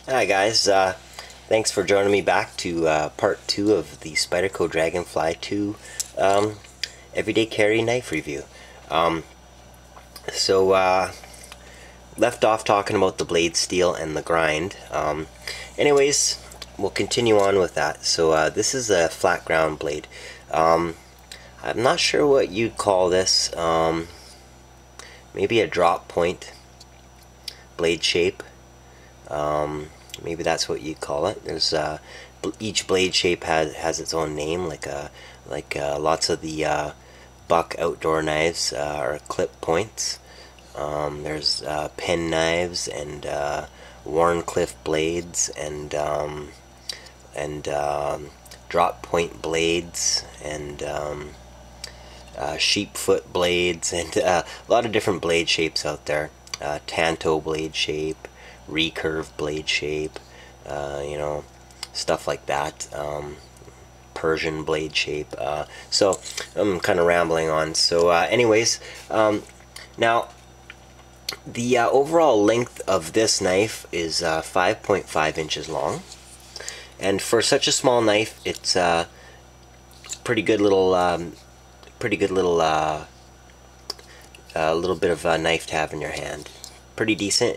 Hi guys, thanks for joining me back to part 2 of the Spyderco Dragonfly 2 everyday carry knife review. Um, so left off talking about the blade steel and the grind. Anyways, we'll continue on with that. So this is a flat ground blade. I'm not sure what you'd call this. Maybe a drop point blade shape. Maybe that's what you call it. There's each blade shape has its own name, like lots of the buck outdoor knives are clip points. There's pen knives and Warncliffe blades and drop point blades and sheepfoot blades and a lot of different blade shapes out there. Tanto blade shape, recurve blade shape, stuff like that. Persian blade shape. So I'm kind of rambling on. So anyways, now the overall length of this knife is 5.5 inches long, and for such a small knife, it's pretty good little little bit of a knife to have in your hand. Pretty decent.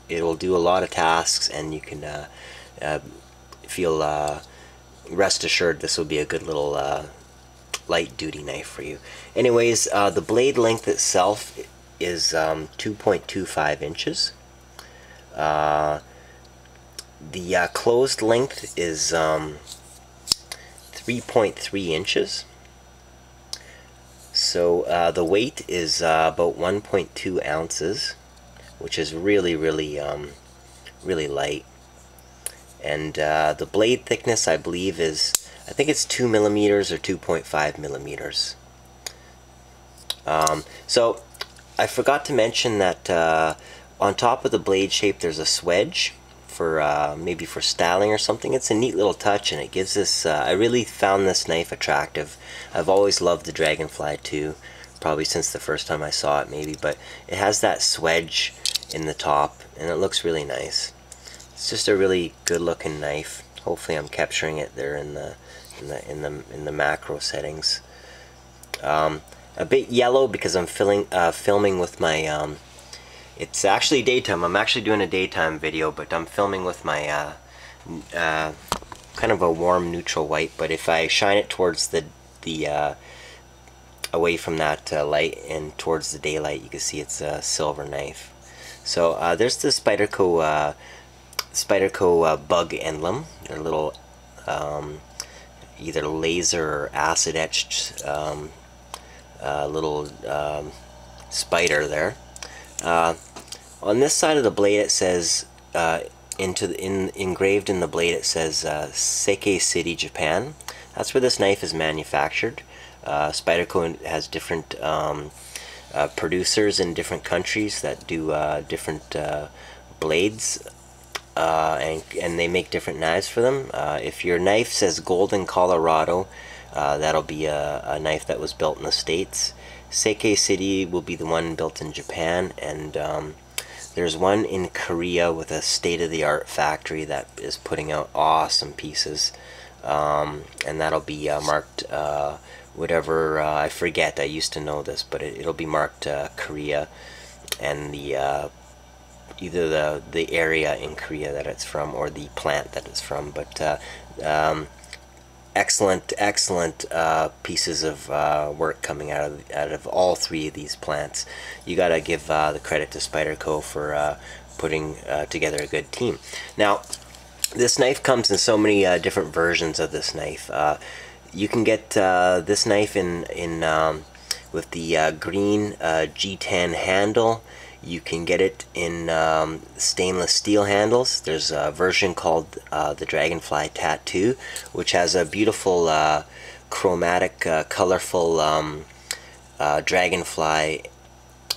It'll do a lot of tasks, and you can feel rest assured this will be a good little light duty knife for you. Anyways, the blade length itself is 2.25 inches. The closed length is 3.3 inches. So the weight is about 1.2 ounces, which is really light. And the blade thickness, I believe, I think it's 2 millimeters or 2.5 millimeters. So I forgot to mention that on top of the blade shape there's a swedge for maybe for styling or something. It's a neat little touch, and it gives this I really found this knife attractive. I've always loved the Dragonfly too, probably since the first time I saw it maybe, but it has that swedge in the top and it looks really nice. It's just a really good looking knife. Hopefully I'm capturing it there in the macro settings. A bit yellow because I'm filming with my it's actually daytime. I'm actually doing a daytime video, but I'm filming with my kind of a warm neutral white. But if I shine it towards the away from that light and towards the daylight, you can see it's a silver knife. So there's the Spyderco bug emblem. They're little either laser or acid etched little spider there. On this side of the blade it says engraved in the blade it says Seikei City, Japan. That's where this knife is manufactured. Spyderco has different producers in different countries that do different blades, and they make different knives for them. If your knife says Golden, Colorado, that'll be a knife that was built in the States. Seikei City will be the one built in Japan, and there's one in Korea with a state-of-the-art factory that is putting out awesome pieces, and that'll be marked whatever, I forget, I used to know this, but it'll be marked Korea, and the either the area in Korea that it's from or the plant that it's from. But excellent pieces of work coming out of all three of these plants. You gotta give the credit to Spyderco for putting together a good team. Now this knife comes in so many different versions of this knife. You can get this knife in with the green G10 handle. You can get it in stainless steel handles. There's a version called the Dragonfly Tattoo, which has a beautiful chromatic, colorful dragonfly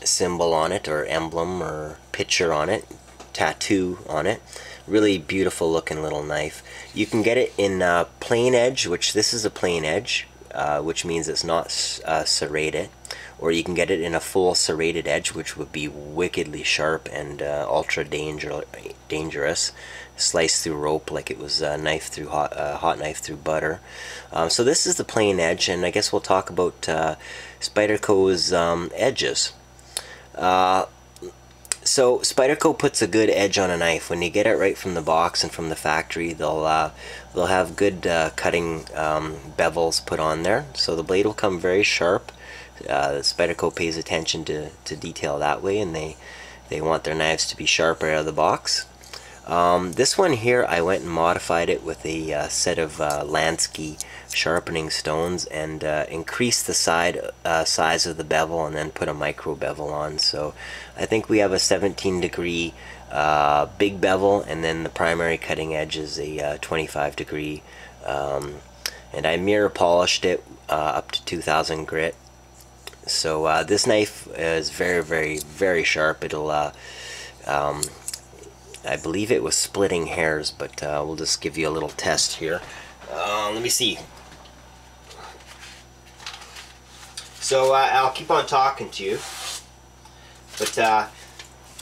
symbol on it, or emblem, or picture on it, tattoo on it. Really beautiful looking little knife. You can get it in plain edge, which this is a plain edge, which means it's not serrated, or you can get it in a full serrated edge, which would be wickedly sharp and ultra dangerous. Slice through rope like it was a knife through hot knife through butter. So this is the plain edge, and I guess we'll talk about Spyderco's edges. So Spyderco puts a good edge on a knife. When you get it right from the box and from the factory, they'll have good cutting bevels put on there, so the blade will come very sharp. Spyderco pays attention to detail that way, and they want their knives to be sharp right out of the box. This one here, I went and modified it with a set of Lansky sharpening stones, and increased the size of the bevel, and then put a micro bevel on. So I think we have a 17-degree big bevel, and then the primary cutting edge is a 25-degree, and I mirror polished it up to 2000 grit. So this knife is very, very, very sharp. It'll I believe it was splitting hairs, but we'll just give you a little test here. Let me see. So I'll keep on talking to you, but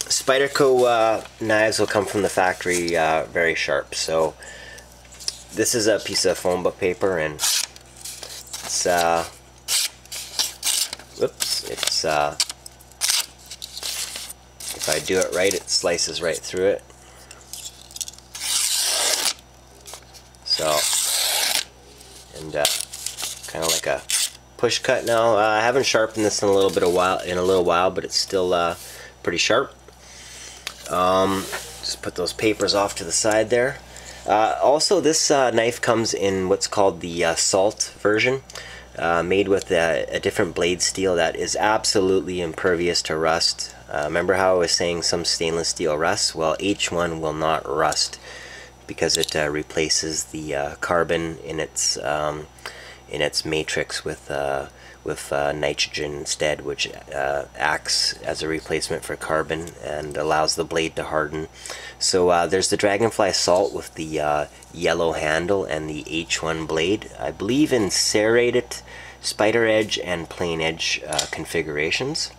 Spyderco knives will come from the factory very sharp. So this is a piece of phone book paper, and it's whoops, it's if I do it right, it slices right through it. So, and kind of like a push cut now. I haven't sharpened this in a little while, but it's still pretty sharp. Just put those papers off to the side there. Also, this knife comes in what's called the salt version, made with a different blade steel that is absolutely impervious to rust. Remember how I was saying some stainless steel rusts? Well, H1 will not rust, because it replaces the carbon in its matrix with nitrogen instead, which acts as a replacement for carbon and allows the blade to harden. So there's the Dragonfly Salt with the yellow handle and the H1 blade. I believe in serrated, spider edge, and plain edge configurations.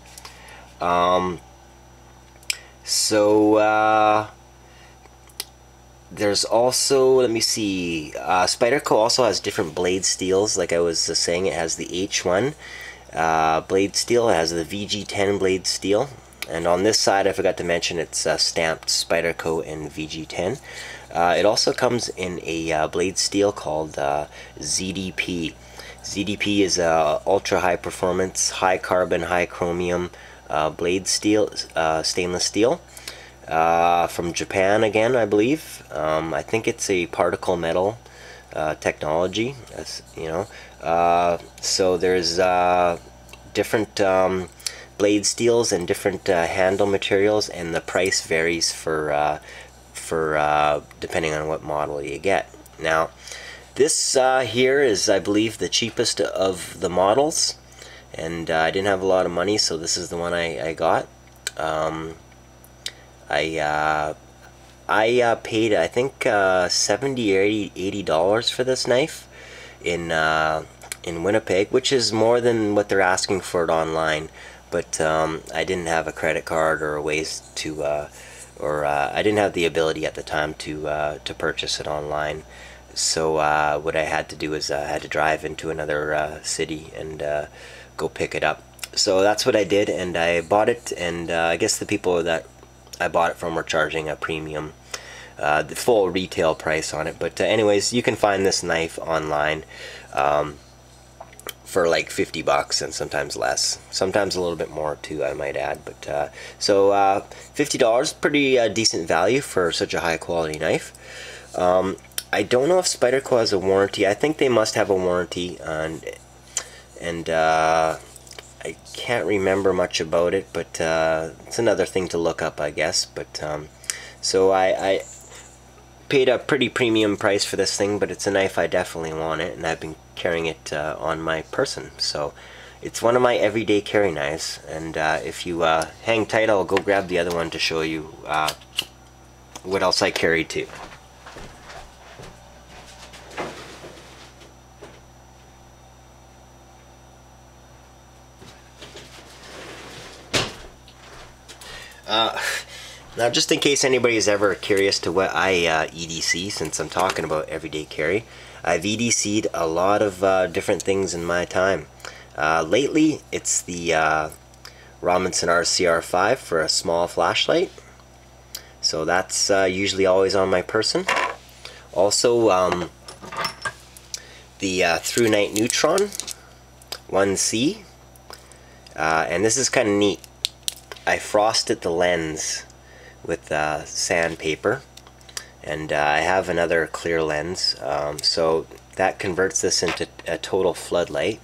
There's also, let me see, Spyderco also has different blade steels. Like I was saying, it has the H1 blade steel, it has the VG10 blade steel, and on this side I forgot to mention it's stamped Spyderco and VG10. It also comes in a blade steel called ZDP. ZDP is a ultra high performance, high carbon, high chromium blade steel, stainless steel. From Japan again, I believe. I think it's a particle metal technology, as you know. So there's different blade steels and different handle materials, and the price varies for depending on what model you get. Now, this here is, I believe, the cheapest of the models, and I didn't have a lot of money, so this is the one I got. I paid, I think, $70 or $80 for this knife in Winnipeg, which is more than what they're asking for it online. But I didn't have a credit card or a ways to, I didn't have the ability at the time to purchase it online. So what I had to do is I had to drive into another city and go pick it up. So that's what I did, and I bought it, and I guess the people that I bought it from were charging a premium, the full retail price on it. But anyways, you can find this knife online for like 50 bucks, and sometimes less, sometimes a little bit more too, I might add. But so $50, pretty decent value for such a high quality knife. I don't know if Spyderco has a warranty. I think they must have a warranty, and I can't remember much about it, but it's another thing to look up, I guess. But so I paid a pretty premium price for this thing, but it's a knife I definitely want it, and I've been carrying it on my person. So it's one of my everyday carry knives, and if you hang tight, I'll go grab the other one to show you what else I carry too. Now, just in case anybody's ever curious to what I EDC, since I'm talking about everyday carry, I've EDC'd a lot of different things in my time. Lately, it's the Robinson RCR5 for a small flashlight. So that's usually always on my person. Also, the Through Night Neutron 1C. And this is kind of neat. I frosted the lens with sandpaper, and I have another clear lens, so that converts this into a total floodlight,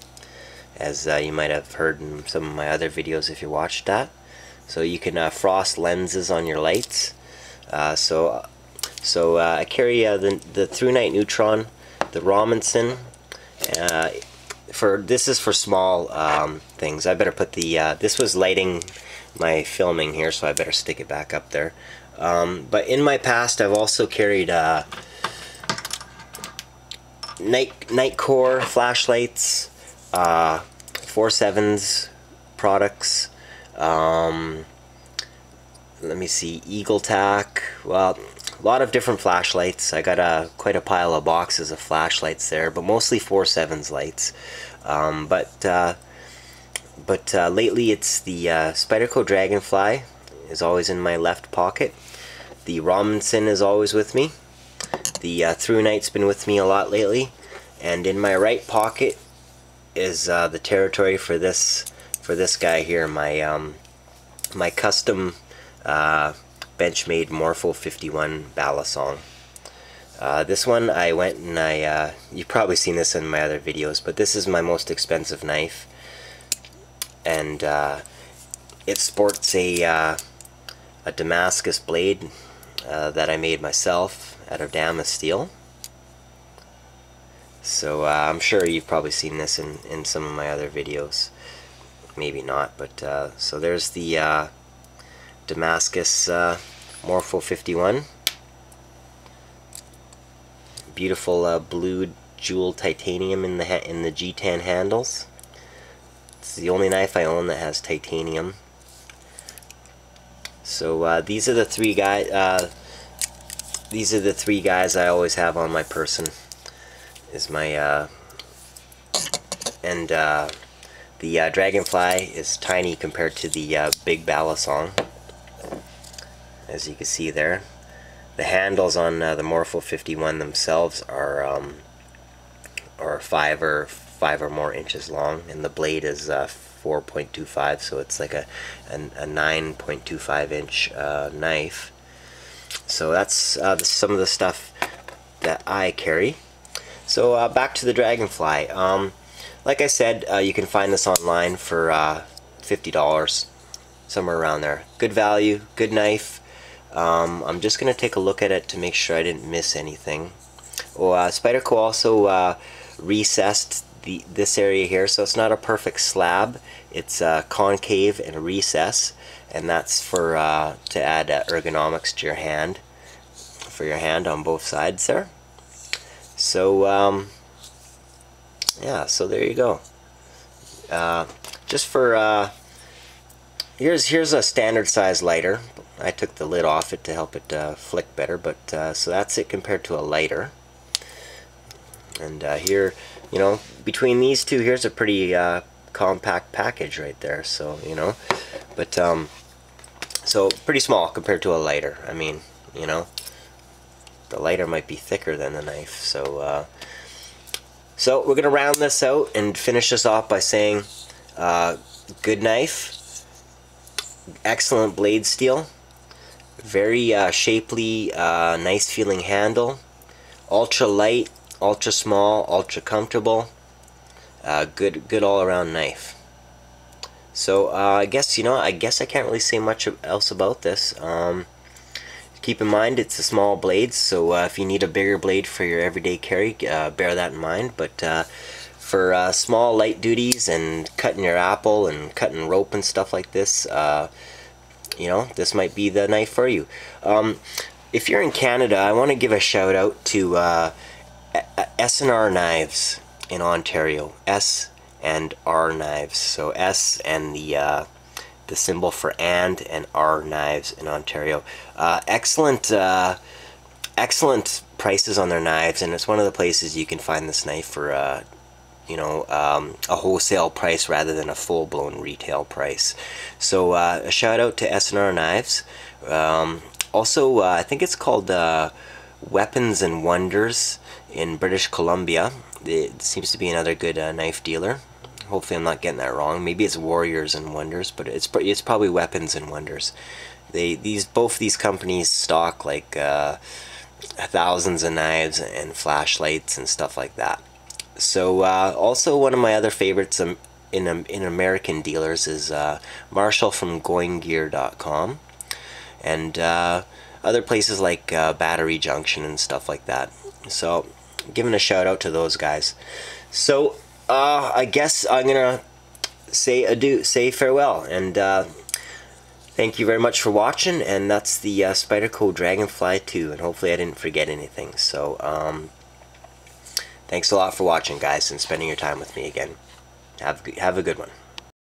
as you might have heard in some of my other videos if you watched that. So you can frost lenses on your lights. So I carry the Through Night Neutron, the Robinson. This is for small things. I better put the this was lighting my filming here, so I better stick it back up there. But in my past, I've also carried Nightcore flashlights, 4.7s products. Let me see, Eagle Tack. Well, a lot of different flashlights. I got quite a pile of boxes of flashlights there, but mostly 4.7s lights. But lately it's the Spyderco Dragonfly is always in my left pocket. The Robinson is always with me. The Through Night's been with me a lot lately. And in my right pocket is the territory for this guy here, my my custom Benchmade Morpho 51 Balisong. This one I went and you've probably seen this in my other videos, but this is my most expensive knife. And it sports a Damascus blade that I made myself out of Damas steel. So I'm sure you've probably seen this in some of my other videos. Maybe not, but so there's the Damascus Morpho 51. Beautiful blue jeweled titanium in the G10 handles. It's the only knife I own that has titanium. So these are the three guys. These are the three guys I always have on my person. Is my the Dragonfly is tiny compared to the big Balisong, as you can see there. The handles on the Morpho 51 themselves are 5 or more inches long, and the blade is 4.25, so it's like a 9.25 inch knife. So that's some of the stuff that I carry. So back to the Dragonfly. Like I said, you can find this online for $50, somewhere around there. Good value, good knife. I'm just going to take a look at it to make sure I didn't miss anything. Oh, Spyderco also recessed this area here, so it's not a perfect slab. It's concave and recess, and that's for to add ergonomics to your hand, for your hand on both sides there. So yeah, so there you go. Just for here's a standard size lighter. I took the lid off it to help it flick better, but so that's it compared to a lighter. And here, you know, between these two, here's a pretty compact package right there. So, you know, but so pretty small compared to a lighter. I mean, you know, the lighter might be thicker than the knife. So so we're gonna round this out and finish this off by saying good knife, excellent blade steel, very shapely, nice feeling handle, ultra light, ultra small, ultra comfortable, good all around knife. So I guess, you know, I can't really say much else about this. Keep in mind it's a small blade, so if you need a bigger blade for your everyday carry, bear that in mind. But for small light duties and cutting your apple and cutting rope and stuff like this, you know, this might be the knife for you. If you're in Canada, I want to give a shout out to S&R Knives in Ontario. S&R Knives. So S and the the symbol for and R knives in Ontario. Excellent excellent prices on their knives, and it's one of the places you can find this knife for you know, a wholesale price rather than a full-blown retail price. So a shout out to S&R Knives. Also, I think it's called Weapons and Wonders in British Columbia. It seems to be another good knife dealer. Hopefully I'm not getting that wrong. Maybe it's Warriors and Wonders, but it's probably Weapons and Wonders. Both these companies stock like thousands of knives and flashlights and stuff like that. So also one of my other favorites in American dealers is Marshall from GoingGear.com, and other places like Battery Junction and stuff like that. So giving a shout out to those guys. So I guess I'm gonna say farewell, and thank you very much for watching. And that's the Spyderco Dragonfly 2, and hopefully I didn't forget anything. So thanks a lot for watching, guys, and spending your time with me again. Have a good one.